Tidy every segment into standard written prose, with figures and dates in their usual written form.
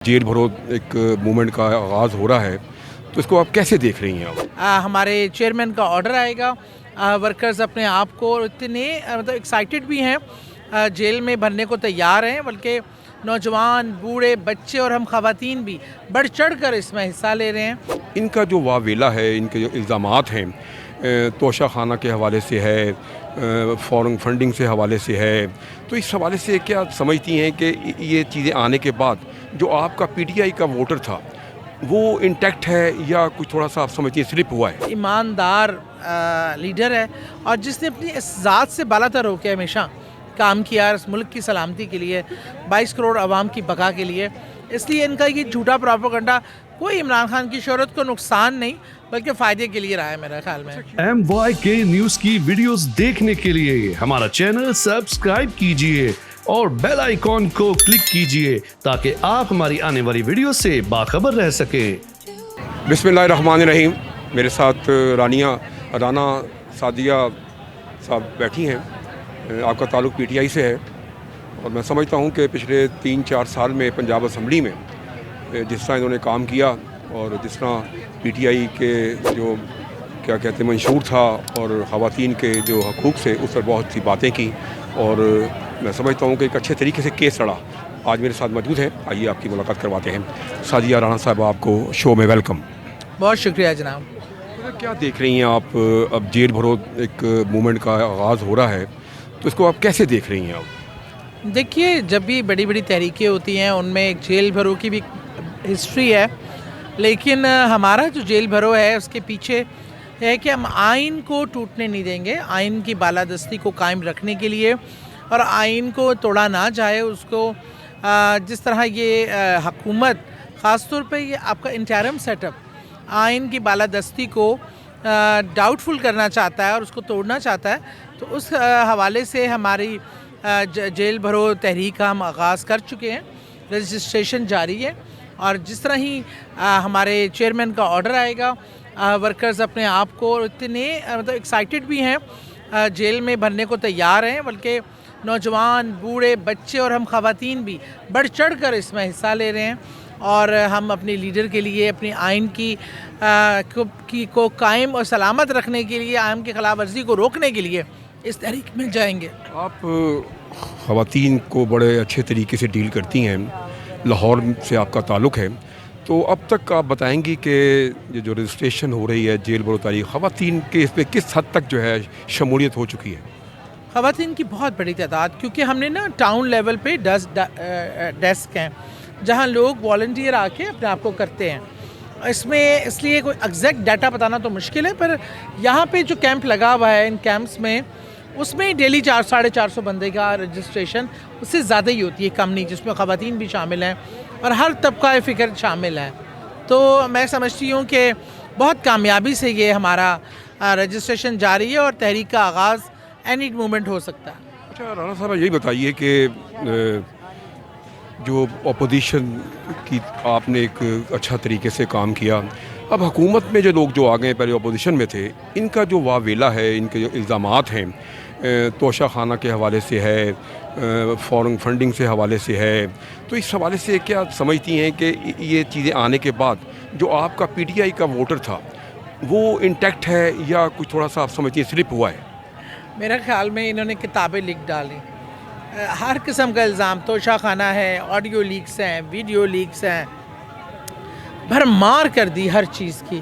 Jail भरो एक movement का आगाज़ हो रहा है, तो इसको आप कैसे देख रही हैं आप? हमारे चेयरमैन का ऑर्डर आएगा। वर्कर्स अपने आप को इतने मतलब एक्साइटेड भी हैं, जेल में भरने को तैयार हैं, बल्कि नौजवान, बूढ़े, बच्चे और हम ख़वातीन भी बढ़ चढ़ कर इसमें हिस्सा ले रहे हैं। इनका जो वावेला है, इनके जो इल्ज़ामात हैं तोशा खाना के हवाले से है, फॉरेन फंडिंग से हवाले से है, तो इस हवाले से क्या समझती हैं कि ये चीज़ें आने के बाद जो आपका पीटीआई का वोटर था वो इंटैक्ट है या कुछ थोड़ा सा आप समझती हैं स्लिप हुआ है? ईमानदार लीडर है और जिसने अपनी इस ज़ात से बालातर होकर हमेशा काम किया इस मुल्क की सलामती के लिए, 22 करोड़ आवाम की बका के लिए। इसलिए इनका ये झूठा प्रोपेगेंडा कोई इमरान खान की शोहरत को नुकसान नहीं बल्कि फ़ायदे के लिए रहा है मेरे ख्याल में। MYK न्यूज़ की वीडियोस देखने के लिए हमारा चैनल सब्सक्राइब कीजिए और बेल आइकॉन को क्लिक कीजिए ताकि आप हमारी आने वाली वीडियो से बाखबर रह सकें। बिस्मिल्लाहिर्रहमानिर्रहीम। मेरे साथ राना सादिया साहब बैठी हैं। आपका ताल्लुक़ पीटीआई से है और मैं समझता हूँ कि पिछले 3-4 साल में पंजाब असम्बली में जिस तरह इन्होंने काम किया और जिस तरह पीटीआई के जो क्या कहते हैं मंशूर था और ख़वातीन के जो हकूक़ से उस पर बहुत सी बातें की और मैं समझता हूँ कि एक अच्छे तरीके से केस लड़ा। आज मेरे साथ मौजूद हैं, आइए आपकी मुलाकात करवाते हैं। सादिया राना साहब, आपको शो में वेलकम। बहुत शुक्रिया जनाब। क्या देख रही हैं आप? अब जेल भरो एक मूवमेंट का आगाज़ हो रहा है, तो इसको आप कैसे देख रही हैं आप? देखिए, जब भी बड़ी बड़ी तहरीकें होती हैं उनमें एक जेल भरो की भी हिस्ट्री है, लेकिन हमारा जो जेल भरो है उसके पीछे है कि हम आइन को टूटने नहीं देंगे। आइन की बालादस्ती को कायम रखने के लिए और आइन को तोड़ा ना जाए, उसको जिस तरह ये हुकूमत ख़ास तौर पे ये आपका इंटरिम सेटअप आइन की बालादस्ती को डाउटफुल करना चाहता है और उसको तोड़ना चाहता है, तो उस हवाले से हमारी जेल भरो तहरीक का हम आगाज़ कर चुके हैं। रजिस्ट्रेशन जारी है और जिस तरह ही हमारे चेयरमैन का ऑर्डर आएगा, वर्कर्स अपने आप को इतने मतलब एक्साइटेड भी हैं, जेल में भरने को तैयार हैं, बल्कि नौजवान, बूढ़े, बच्चे और हम ख़वातीन भी बढ़ चढ़ कर इसमें हिस्सा ले रहे हैं और हम अपने लीडर के लिए अपनी आइन को कायम और सलामत रखने के लिए, आइन की खिलाफ वर्जी को रोकने के लिए इस तहरीक में जाएंगे। आप ख़वातीन को बड़े अच्छे तरीके से डील करती हैं, लाहौर से आपका ताल्लुक़ है, तो अब तक आप बताएंगी कि ये जो रजिस्ट्रेशन हो रही है जेल भरो तारीख, ख़वातीन के इस पर किस हद तक जो है शमूलियत हो चुकी है? ख़वातीन की बहुत बड़ी तादाद, क्योंकि हमने ना टाउन लेवल पे डेस्क हैं जहां लोग वॉलंटियर आके अपने आप को करते हैं। इसमें इसलिए कोई एग्जैक्ट डाटा बताना तो मुश्किल है, पर यहाँ पे जो कैंप लगा हुआ है, इन कैंप्स में उसमें डेली 400-450 बंदे का रजिस्ट्रेशन उससे ज़्यादा ही होती है, कम नहीं, जिसमें ख़वातीन भी शामिल हैं और हर तबका फ़िक्र शामिल है। तो मैं समझती हूँ कि बहुत कामयाबी से ये हमारा रजिस्ट्रेशन जारी है और तहरीक का आगाज़ एनी मोमेंट हो सकता है। अच्छा राना साहब, यही बताइए कि जो अपोजिशन की आपने एक अच्छा तरीके से काम किया, अब हुकूमत में जो लोग जो आ गए पहले अपोजिशन में थे, इनका जो वावेला है, इनके जो इल्ज़ामात हैं तोशा खाना के हवाले से है, फॉरेन फंडिंग से हवाले से है, तो इस हवाले से क्या समझती हैं कि ये चीज़ें आने के बाद जो आपका पीटीआई का वोटर था वो इंटैक्ट है या कुछ थोड़ा सा आप समझती हैं स्लिप हुआ है? मेरे ख्याल में इन्होंने किताबें लिख डाली, हर किस्म का इल्ज़ाम, तोशा खाना है, ऑडियो लीक्स हैं, वीडियो लीक्स हैं, भरमार कर दी हर चीज़ की।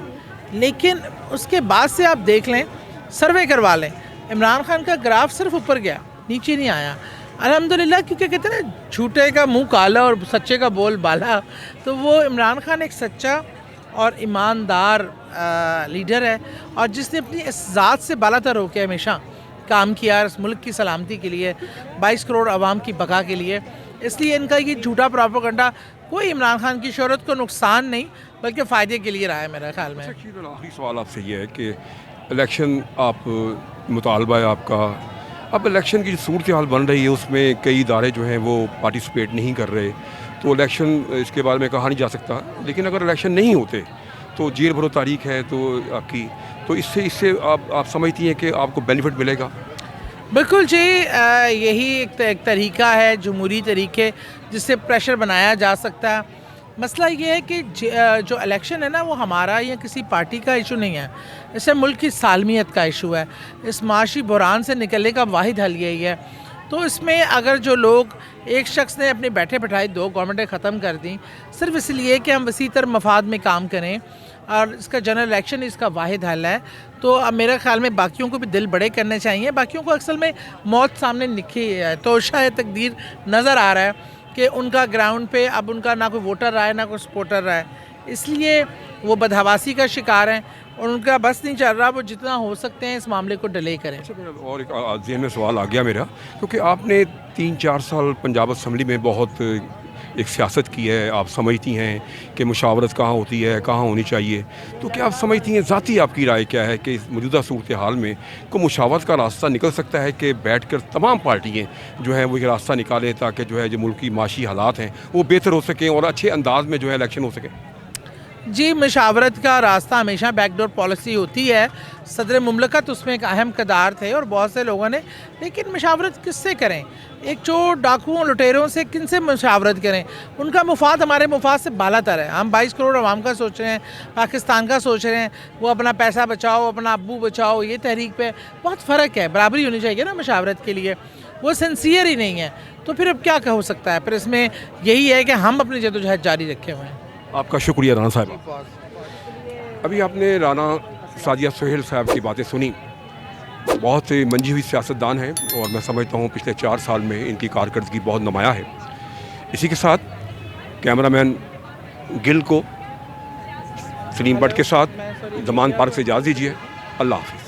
लेकिन उसके बाद से आप देख लें, सर्वे करवा लें, इमरान खान का ग्राफ सिर्फ ऊपर गया, नीचे नहीं आया। अल्हम्दुलिल्लाह, क्योंकि कहते हैं ना झूठे का मुंह काला और सच्चे का बोल बाला, तो वो इमरान खान एक सच्चा और ईमानदार लीडर है और जिसने अपनी इस ज़ात से बालातर होकर हमेशा काम किया इस मुल्क की सलामती के लिए, 22 करोड़ आवाम की बका के लिए। इसलिए इनका ये झूठा प्रोपेगेंडा कोई इमरान खान की शोहरत को नुकसान नहीं बल्कि फ़ायदे के लिए रहा है मेरे ख्याल में। आखिरी सवाल आपसे ये है कि इलेक्शन आप मुतालबा है आपका, अब इलेक्शन की जो सूरत हाल बन रही है उसमें कई इदारे जो हैं वो पार्टिसिपेट नहीं कर रहे, तो इलेक्शन इसके बारे में कहा नहीं जा सकता, लेकिन अगर इलेक्शन नहीं होते तो जेल भरो तारीख है तो आपकी, तो इससे आप समझती हैं कि आपको बेनिफिट मिलेगा? बिल्कुल जी, यही एक तरीका है जमहूरी तरीके जिससे प्रेशर बनाया जा सकता है। مسئلہ یہ ہے کہ جو الیکشن ہے نا وہ ہمارا یا کسی پارٹی کا ایشو نہیں ہے، اس سے ملک کی سالمیت کا ایشو ہے. اس معاشی بحران سے نکلنے کا واحد حل یہی ہے. تو اس میں اگر جو لوگ ایک شخص نے اپنی بیٹھے بٹھائے 2 گورنمنٹیں ختم کر دیں صرف اس لیے کہ ہم وسیع تر مفاد میں کام کریں اور اس کا جنرل الیکشن اس کا واحد حل ہے، تو اب میرے خیال میں باقیوں کو بھی دل بڑے کرنے چاہیے. باقیوں کو اصل میں موت سامنے نکھی ہے، تو شاید تقدیر نظر آ رہا ہے کہ ان کا گراؤنڈ پہ اب ان کا نہ کوئی ووٹر رہا ہے نہ کوئی سپورٹر رہا ہے، اس لیے وہ بدحواسی کا شکار ہیں اور ان کا بس نہیں چل رہا. وہ جتنا ہو سکتے ہیں اس معاملے کو ڈیلے کریں. اور ایک ذہن میں سوال آ گیا میرا، کیونکہ آپ نے 3-4 سال پنجاب اسمبلی میں بہت ایک سیاست کی ہے، آپ سمجھتی ہیں کہ مشاورت کہاں ہوتی ہے، کہاں ہونی چاہیے، تو کیا آپ سمجھتی ہیں، ذاتی آپ کی رائے کیا ہے کہ اس موجودہ صورتحال میں کوئی مشاورت کا راستہ نکل سکتا ہے کہ بیٹھ کر تمام پارٹیاں جو ہیں وہ ایک راستہ نکالیں تاکہ جو ہے جو ملک کی معاشی حالات ہیں وہ بہتر ہو سکیں اور اچھے انداز میں جو ہے الیکشن ہو سکے؟ جی، مشاورت کا راستہ ہمیشہ بیک ڈور پالیسی ہوتی ہے. صدر مملکت اس میں ایک اہم کردار تھے اور بہت سے لوگوں نے، لیکن مشاورت کس سے کریں؟ ایک چور ڈاکوؤں لٹیروں سے کن سے مشاورت کریں؟ ان کا مفاد ہمارے مفاد سے بالا تر ہے. ہم 22 کروڑ عوام کا سوچ رہے ہیں، پاکستان کا سوچ رہے ہیں. وہ اپنا پیسہ بچاؤ، اپنا ابو بچاؤ، یہ تحریک پہ بہت فرق ہے. برابری ہونی چاہیے نا مشاورت کے لیے. وہ سنسیئر ہی نہیں ہے تو پھر اب کیا ہو سکتا ہے؟ پھر اس میں یہی ہے کہ ہم اپنی جدوجہد جاری رکھے ہوئے ہیں. آپ کا شکریہ رانا صاحب. ابھی آپ نے رانا سعدیہ سہیل صاحب کی باتیں سنی. بہت منجھی ہوئی سیاستدان ہیں اور میں سمجھتا ہوں پچھلے 4 سال میں ان کی کارکردگی بہت نمایاں ہے. اسی کے ساتھ کیمرہ مین گل کو سلیم بٹ کے ساتھ زمان پارک سے اجازت دیجیے. اللہ حافظ.